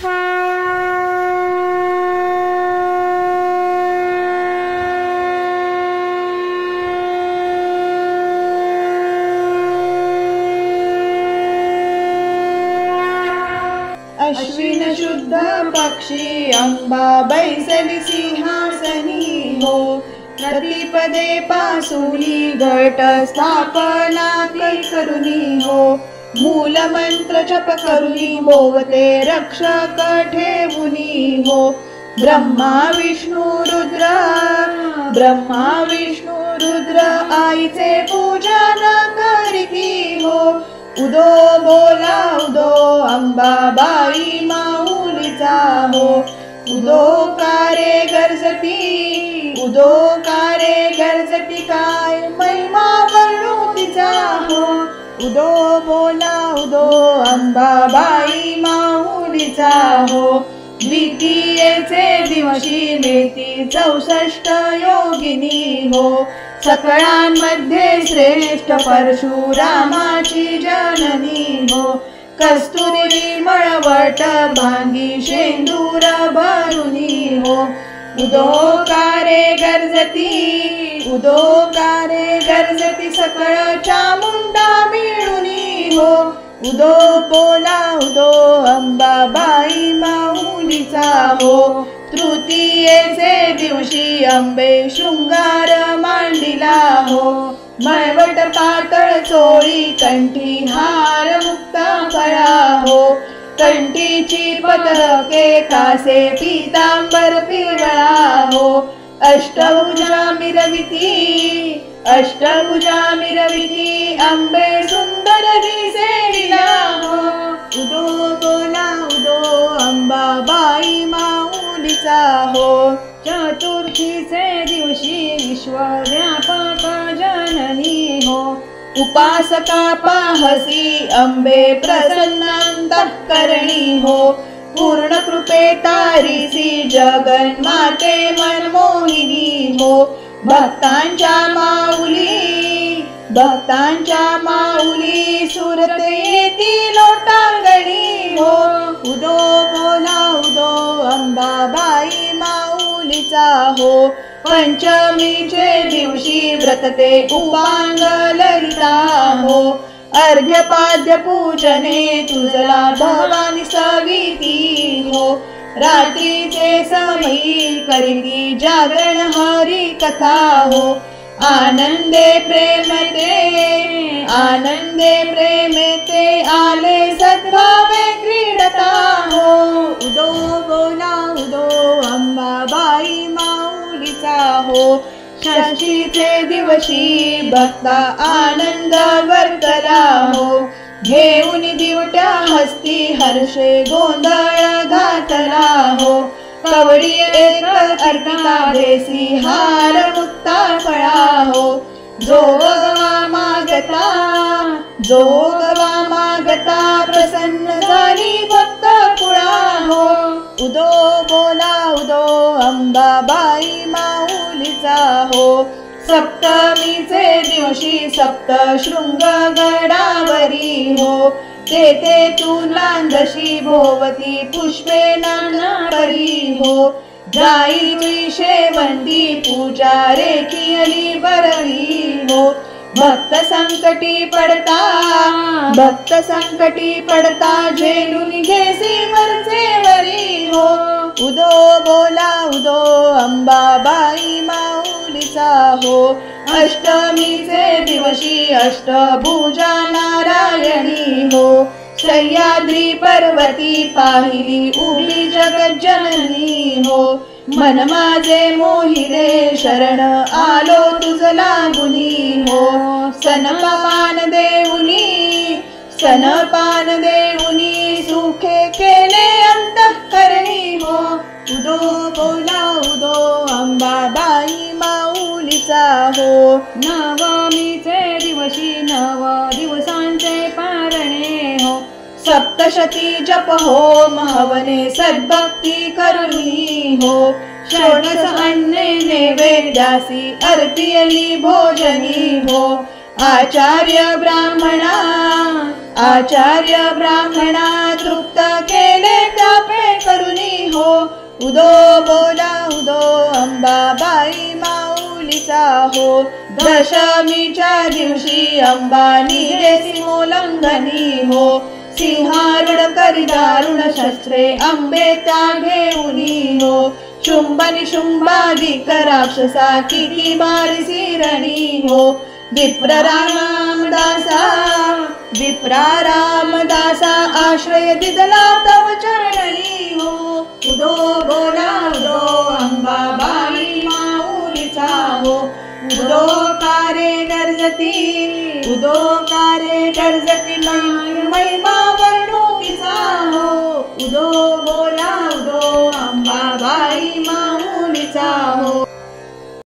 अश्विन शुद्ध पक्षी अंबा बैसली सिंहासनी हो, प्रतिपदे पासूनी घट स्थापना करुनी हो, मूल मंत्र जप करुनी भोवते रक्षक ठेवुनी हो, ब्रह्मा विष्णु रुद्र आईचे पूजन करीती हो, उदो बोला उदो अंबाबाई माऊलीचा हो, उदो कारे गरजती काय महिमा वर्णू तिचा हो, उदो बोला उदो अंबाबाई माऊलीचा हो, द्वितीयेचे दिवशी मेती 64 योगिनी हो, सकळांमध्ये श्रेष्ठ परशुरामाची जननी हो, कस्तुरी मळवट भांगी शेंदूर भरुनी हो, उदो कारे गरजती सकळ चामुंडा मिळुनी हो, उदो बोला उदो अंबाबाई माऊलीचा हो, तृतीयेचे दिवशी अंबे शृंगार मांडिला हो, मळवट पातळ चोळी कंठी हार मुक्ता फळा हो, कंठीची पदके कासे पीतांबर पिवळा हो, अष्टभुजा मिरविती अंबे सुंदर दिसेविला हो, उदो बोला उदो अंबाबाई माऊलीचा हो, चतुर्थीचे दिवशी विश्वव्यापक जननी हो, उपासका पाहसी अंबे प्रसन्न अंतःकरणी हो, पूर्ण कृपे तारीसी जगन्माते मनमोहिनी हो, भक्तांच्या माऊली सुरते येती लोटांगणी हो, उदो बोला उदो अंबाबाई माऊलीचा हो, पंचमीचे दिवशी व्रतते उपांग ललिता हो, अर्घ्यपाद्य पूजने तुझला भवानी सविती हो, रात्रीचे समयी करीती जागरण हरी कथा हो, आनंदे प्रेमते आले सद्भावे क्रीडता हो, उदो बोला उदो अंबाबाई माऊलीचा हो, षष्ठीचे दिवशी भक्ता आनंद वर्तला हो, घेऊन दिवट्या हस्ती हर्षे गोंधळ घातला हो, कवडी एक अर्पिता देसी हार मुक्ता फळा हो, जोगवा मागता प्रसन्न झाली भक्त कुळा हो, उदो बोला उदो अंबाबाई माऊलीचा हो, सप्तमीचे दिवशी सप्त शृंग गडावरी हो, तेथे तू नांदशी भोवती पुष्पे नाना परी हो, जाई शेवंती पूजा रेखियली बरवी हो, भक्त संकटी पडता झेलून घेसी वरचे वरी हो, उदो बोला उदो अंबाबाई माऊलीचा हो, अष्टमीचे दिवशी अष्टभुजा नारायणी हो, सह्याद्री पर्वती पाहिली उभी जगज्जननी हो, मन माझे मोहिले शरण आलो तुझ लागुनी हो, स्तनपान देऊनी सुखे केले अंतःकरणी हो, उदो बोला उदो अंबाबाई माऊलीचा हो, नवमीचे दिवशी 9 दिवसांचे पारणे हो, सप्तशती जप होम हवने सद्भक्ती करुणी हो, षोडश अन्ने नैवेद्यासी अर्पियली भोजनी हो, आचार्य ब्राह्मणा तृप्त केले त्यापे उदो बोला उदो अंबाबाई माऊलीचा हो. दशमीच्या दिवशी अंबा निघे मोलंघनी हो. सिंहारूढ करी दारुण शस्त्रे अंबे त्या घेऊनी हो. शुंभ निशुंभादिक राक्षसा किती बारिसी रणी हो. विप्रा रामदासा आश्रय दिदला तव चरणी हो. उदो बोला उदो अंबाबाई माऊलीचा हो. उदो कारे गर्जती महिमा वर्णू तिचा हो. उदो